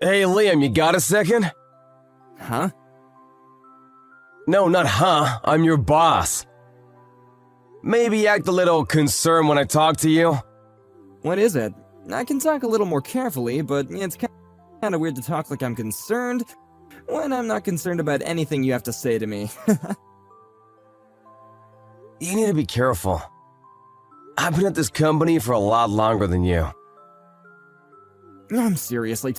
Hey, Liam, you got a second? Huh? No, not huh. I'm your boss. Maybe act a little concerned when I talk to you. What is it? I can talk a little more carefully, but it's kind of weird to talk like I'm concerned when I'm not concerned about anything you have to say to me. You need to be careful. I've been at this company for a lot longer than you. I'm seriously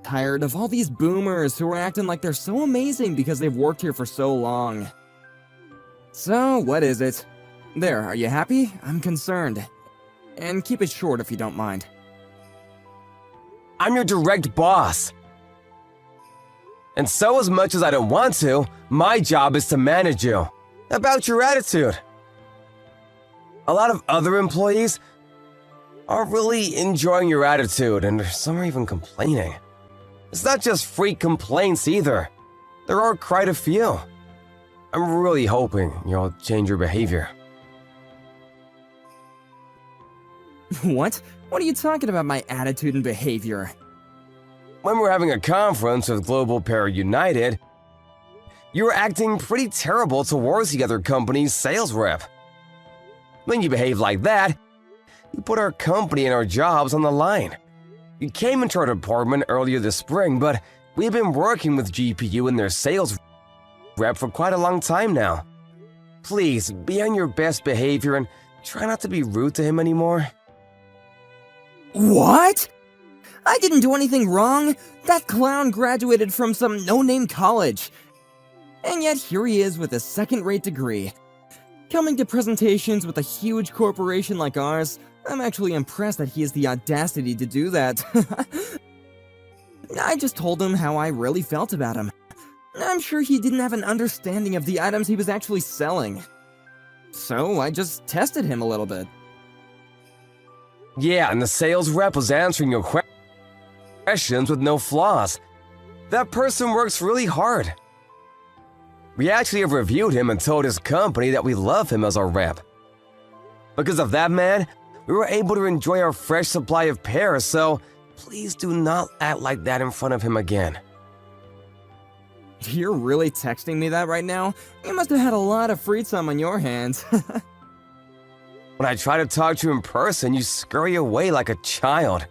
tired of all these boomers who are acting like they're so amazing because they've worked here for so long. So, what is it? There, are you happy? I'm concerned. And keep it short if you don't mind. I'm your direct boss. And so as much as I don't want to, my job is to manage you. About your attitude. A lot of other employees aren't really enjoying your attitude, and some are even complaining. It's not just freak complaints either. There are quite a few. I'm really hoping you'll change your behavior. What? What are you talking about, my attitude and behavior? When we're having a conference with Global Para United, you were acting pretty terrible towards the other company's sales rep. When you behave like that, you put our company and our jobs on the line. You came into our department earlier this spring, but we've been working with GPU and their sales rep for quite a long time now. Please, be on your best behavior and try not to be rude to him anymore. What? I didn't do anything wrong. That clown graduated from some no-name college. And yet here he is with a second-rate degree. Coming to presentations with a huge corporation like ours, I'm actually impressed that he has the audacity to do that. I just told him how I really felt about him. I'm sure he didn't have an understanding of the items he was actually selling. So I just tested him a little bit. Yeah, and the sales rep was answering your questions with no flaws. That person works really hard. We actually have reviewed him and told his company that we love him as our rep. Because of that man, we were able to enjoy our fresh supply of pears, so please do not act like that in front of him again. You're really texting me that right now? You must have had a lot of free time on your hands. When I try to talk to you in person, you scurry away like a child.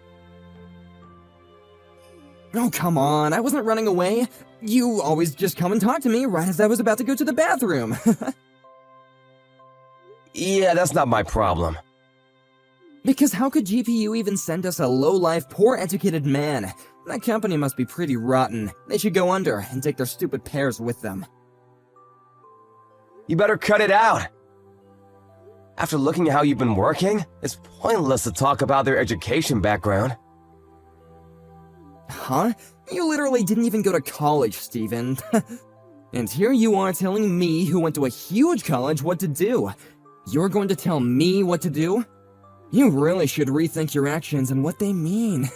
Oh, come on, I wasn't running away. You always just come and talk to me right as I was about to go to the bathroom. Yeah, that's not my problem. Because how could GPU even send us a low-life, poor-educated man? That company must be pretty rotten. They should go under and take their stupid pears with them. You better cut it out. After looking at how you've been working, it's pointless to talk about their education background. Huh? You literally didn't even go to college, Steven. And here you are telling me, who went to a huge college, what to do. You're going to tell me what to do? You really should rethink your actions and what they mean.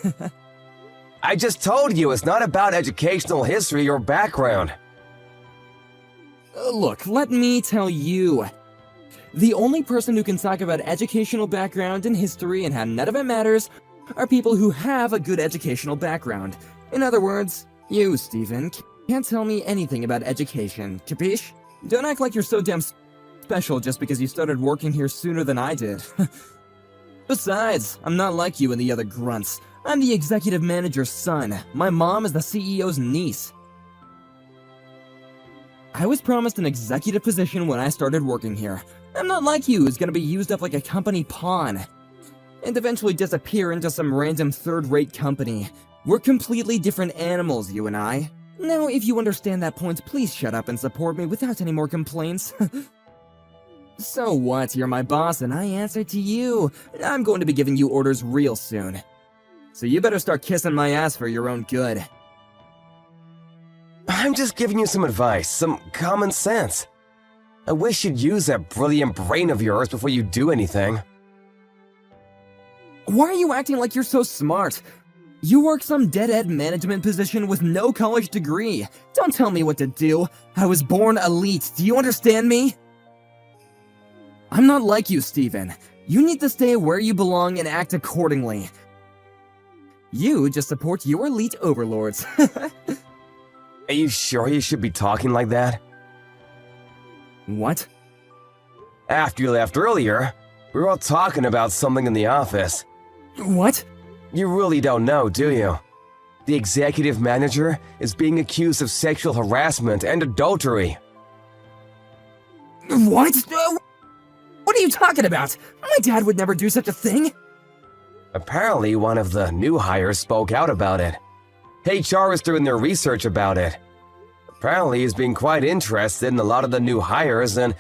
I just told you it's not about educational history or background. Look, let me tell you. The only person who can talk about educational background and history and how none of it matters are people who have a good educational background. In other words, you, Steven, can't tell me anything about education, capiche? Don't act like you're so damn special just because you started working here sooner than I did. Besides, I'm not like you and the other grunts. I'm the executive manager's son. My mom is the CEO's niece. I was promised an executive position when I started working here. I'm not like you who's gonna be used up like a company pawn and eventually disappear into some random third-rate company. We're completely different animals, you and I. Now, if you understand that point, please shut up and support me without any more complaints. So what? You're my boss and I answer to you. I'm going to be giving you orders real soon. So you better start kissing my ass for your own good. I'm just giving you some advice, some common sense. I wish you'd use that brilliant brain of yours before you do anything. Why are you acting like you're so smart? You work some dead-end management position with no college degree. Don't tell me what to do. I was born elite, do you understand me? I'm not like you, Steven. You need to stay where you belong and act accordingly. You just support your elite overlords. Are you sure you should be talking like that? What? After you left earlier, we were all talking about something in the office. What? You really don't know, do you? The executive manager is being accused of sexual harassment and adultery. What? What are you talking about? My dad would never do such a thing. Apparently, one of the new hires spoke out about it. HR is doing their research about it. Apparently, he's been quite interested in a lot of the new hires, and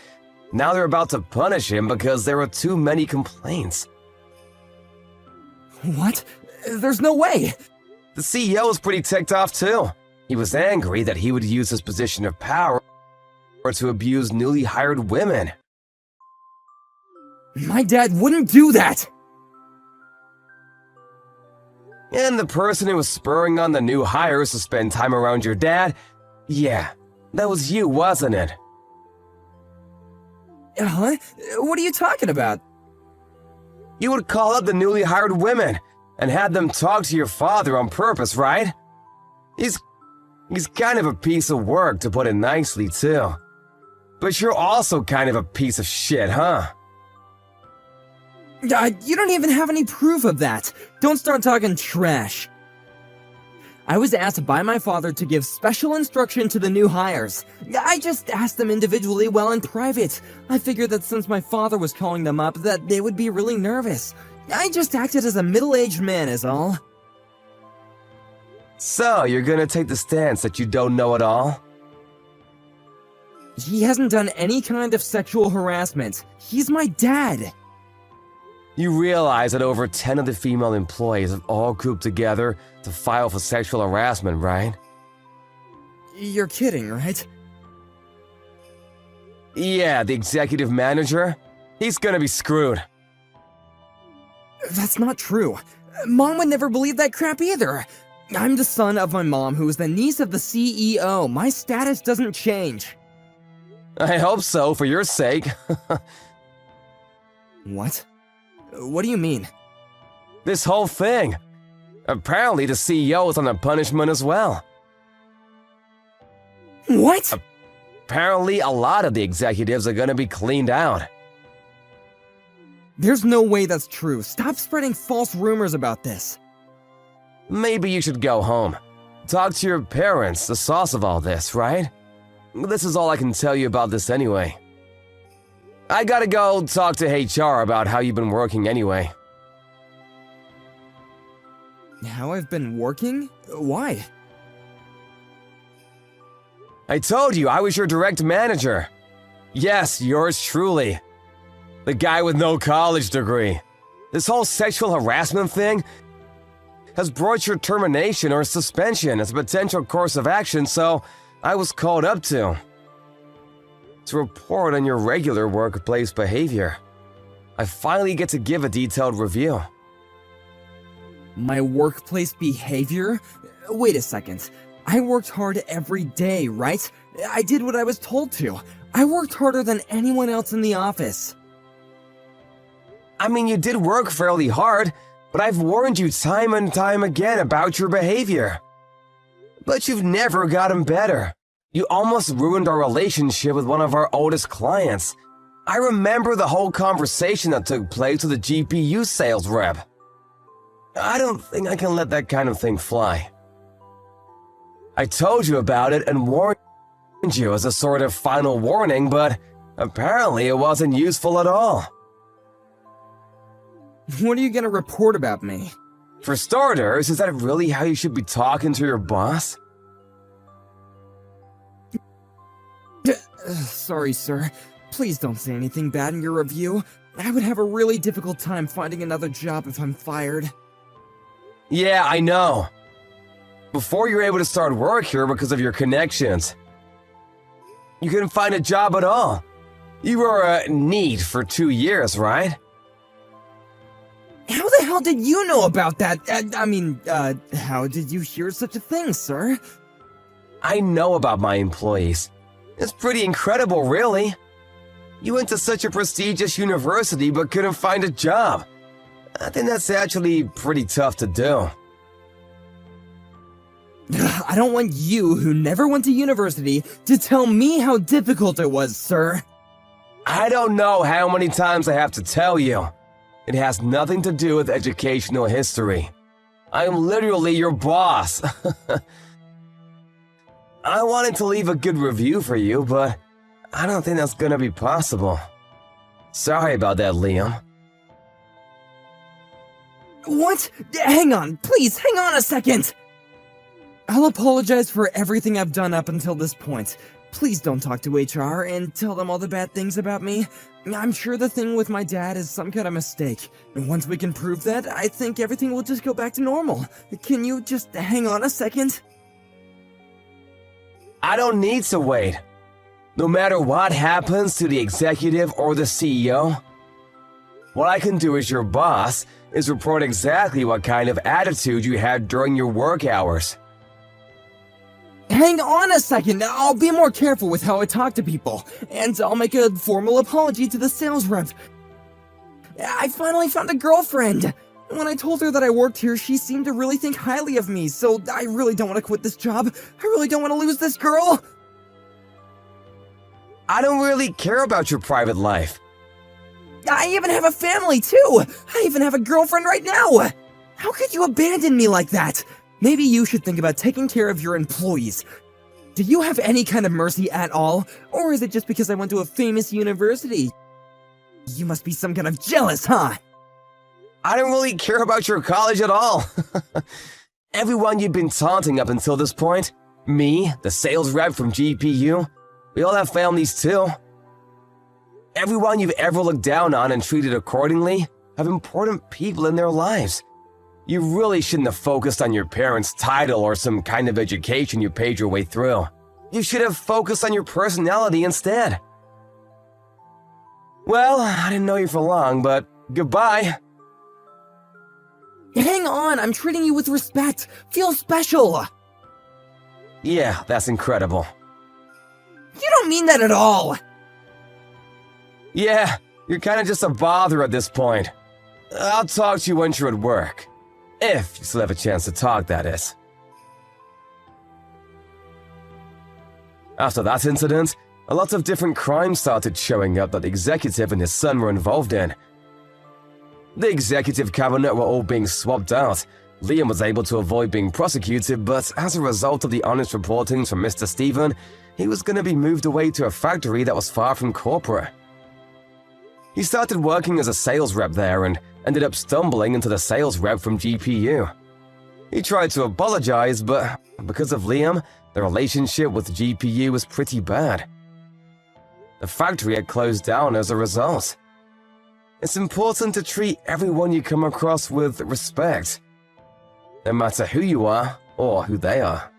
now they're about to punish him because there were too many complaints. What? There's no way. The CEO is pretty ticked off too. He was angry that he would use his position of power to abuse newly hired women. My dad wouldn't do that. And the person who was spurring on the new hires to spend time around your dad, yeah, that was you, wasn't it? Huh? What are you talking about? You would call up the newly hired women and had them talk to your father on purpose, right? He's kind of a piece of work, to put it nicely, too. But you're also kind of a piece of shit, huh? You don't even have any proof of that. Don't start talking trash. I was asked by my father to give special instruction to the new hires. I just asked them individually while in private. I figured that since my father was calling them up, that they would be really nervous. I just acted as a middle-aged man is all. So, you're gonna take the stance that you don't know it all? He hasn't done any kind of sexual harassment. He's my dad. You realize that over 10 of the female employees have all grouped together to file for sexual harassment, right? You're kidding, right? Yeah, the executive manager, he's gonna be screwed. That's not true. Mom would never believe that crap either. I'm the son of my mom, who is the niece of the CEO. My status doesn't change. I hope so, for your sake. What? What do you mean? This whole thing. Apparently the CEO is on a punishment as well. What? Apparently a lot of the executives are gonna be cleaned out. There's no way that's true. Stop spreading false rumors about this. Maybe you should go home. Talk to your parents, the source of all this, right? This is all I can tell you about this anyway. I gotta go talk to HR about how you've been working anyway. How I've been working? Why? I told you I was your direct manager. Yes, yours truly. The guy with no college degree. This whole sexual harassment thing has brought your termination or suspension as a potential course of action, so I was called up to report on your regular workplace behavior. I finally get to give a detailed review. My workplace behavior? Wait a second. I worked hard every day, right? I did what I was told to. I worked harder than anyone else in the office. I mean, you did work fairly hard, but I've warned you time and time again about your behavior. But you've never gotten better. You almost ruined our relationship with one of our oldest clients. I remember the whole conversation that took place with the GPU sales rep. I don't think I can let that kind of thing fly. I told you about it and warned you as a sort of final warning, but apparently it wasn't useful at all. What are you gonna report about me? For starters, is that really how you should be talking to your boss? Sorry, sir. Please don't say anything bad in your review. I would have a really difficult time finding another job if I'm fired. Yeah, I know. Before you're able to start work here because of your connections. You couldn't find a job at all. You were a NEET for 2 years, right? How the hell did you know about that? How did you hear such a thing, sir? I know about my employees. It's pretty incredible, really. You went to such a prestigious university but couldn't find a job. I think that's actually pretty tough to do. I don't want you, who never went to university, to tell me how difficult it was, sir. I don't know how many times I have to tell you. It has nothing to do with educational history. I am literally your boss. I wanted to leave a good review for you, but I don't think that's gonna be possible. Sorry about that, Liam. What? Hang on, please, hang on a second! I'll apologize for everything I've done up until this point. Please don't talk to HR and tell them all the bad things about me. I'm sure the thing with my dad is some kind of mistake. And once we can prove that, I think everything will just go back to normal. Can you just hang on a second? I don't need to wait. No matter what happens to the executive or the CEO, what I can do as your boss is report exactly what kind of attitude you had during your work hours. Hang on a second, I'll be more careful with how I talk to people, and I'll make a formal apology to the sales rep. I finally found a girlfriend. When I told her that I worked here, she seemed to really think highly of me, so I really don't want to quit this job. I really don't want to lose this girl. I don't really care about your private life. I even have a family, too. I even have a girlfriend right now. How could you abandon me like that? Maybe you should think about taking care of your employees. Do you have any kind of mercy at all? Or is it just because I went to a famous university? You must be some kind of jealous, huh? I don't really care about your college at all. Everyone you've been taunting up until this point, me, the sales rep from GPU, we all have families too. Everyone you've ever looked down on and treated accordingly have important people in their lives. You really shouldn't have focused on your parents' title or some kind of education you paid your way through. You should have focused on your personality instead. Well, I didn't know you for long, but goodbye. Hang on, I'm treating you with respect. Feel special. Yeah, that's incredible. You don't mean that at all. Yeah, you're kind of just a bother at this point. I'll talk to you once you're at work. If you still have a chance to talk, that is. After that incident, a lot of different crimes started showing up that the executive and his son were involved in. The executive cabinet were all being swapped out. Liam was able to avoid being prosecuted, but as a result of the honest reportings from Mr. Stephen, he was going to be moved away to a factory that was far from corporate. He started working as a sales rep there and ended up stumbling into the sales rep from GPU. He tried to apologize, but because of Liam, the relationship with GPU was pretty bad. The factory had closed down as a result. It's important to treat everyone you come across with respect, no matter who you are or who they are.